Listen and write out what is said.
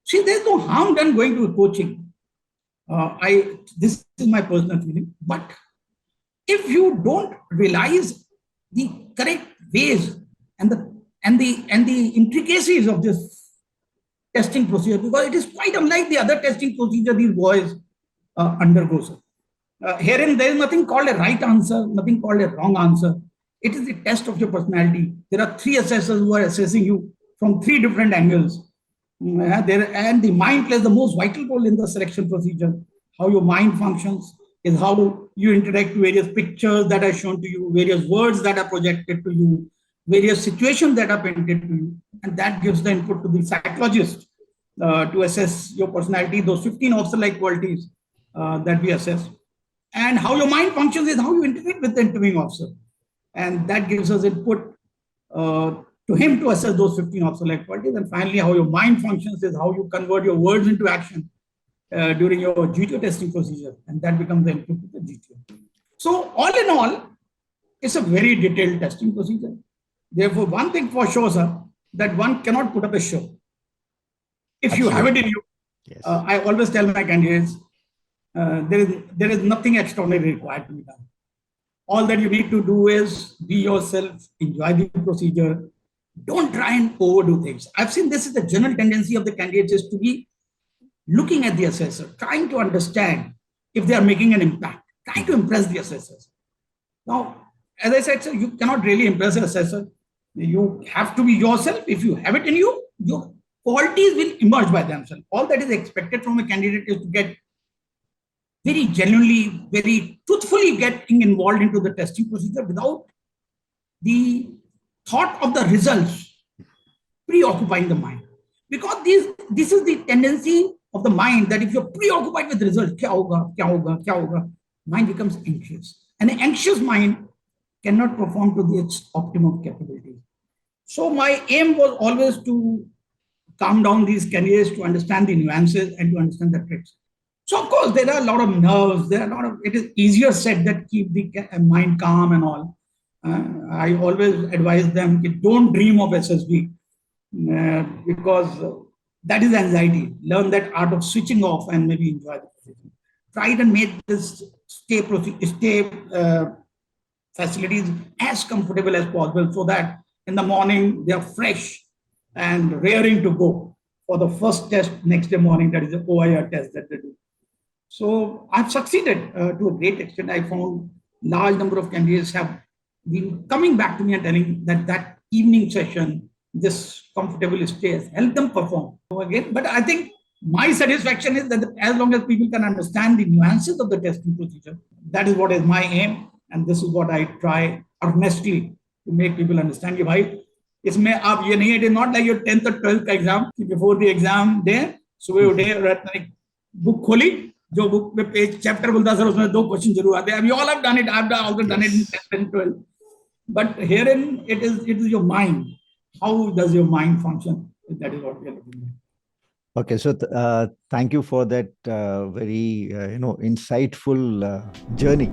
See, there's no harm done going to coaching. This is my personal feeling. But if you don't realize the correct ways and the intricacies of this testing procedure, because it is quite unlike the other testing procedure these boys undergo. Herein, there is nothing called a right answer, nothing called a wrong answer. It is the test of your personality. There are 3 assessors who are assessing you from 3 different angles. And the mind plays the most vital role in the selection procedure. How your mind functions is how you interact with various pictures that are shown to you, various words that are projected to you, various situations that are painted to you. And that gives the input to the psychologist to assess your personality, those 15 officer-like qualities that we assess. And how your mind functions is how you interact with the interviewing officer. And that gives us input to him to assess those 15 officer-like qualities. And finally, how your mind functions is how you convert your words into action during your GTO testing procedure. And that becomes the input to the GTO. So all in all, it's a very detailed testing procedure. Therefore, one thing for sure, sir, that one cannot put up a show. If you have it in you, yes. I always tell my candidates, there is nothing extraordinary required to be done. All that you need to do is be yourself, enjoy the procedure. Don't try and overdo things. I've seen this is the general tendency of the candidates is to be looking at the assessor, trying to understand if they are making an impact, trying to impress the assessors. Now, as I said, sir, you cannot really impress an assessor. You have to be yourself. If you have it in you, your qualities will emerge by themselves. All that is expected from a candidate is to get very genuinely, very truthfully getting involved into the testing procedure without the thought of the results preoccupying the mind. Because this is the tendency of the mind that if you're preoccupied with results, kya hoga, kya hoga, kya hoga, mind becomes anxious. And an anxious mind cannot perform to its optimum capability. So my aim was always to calm down these candidates to understand the nuances and to understand the tricks. So of course, there are a lot of nerves. It is easier said that keep the mind calm and all. I always advise them, don't dream of SSB because that is anxiety. Learn that art of switching off and maybe enjoy the procedure. Try and make this stay facilities as comfortable as possible so that in the morning they are fresh and raring to go for the first test next day morning, that is the OIR test that they do. So I've succeeded to a great extent. I found large number of candidates have been coming back to me and telling that evening session, this comfortable stay has helped them perform again. But I think my satisfaction is that as long as people can understand the nuances of the testing procedure, that is what is my aim. And this is what I try earnestly to make people understand. Bhai, it is not like your 10th or 12th exam. Before the exam day, सुबह उठे, book खोली, जो book पे page chapter बोलता sir उसमें 2 question जरूर आते हैं. We all have done it. I've also done it in 10th and 12th. But herein it is your mind. How does your mind function? That is what we are looking at. Okay, so thank you for that very insightful journey.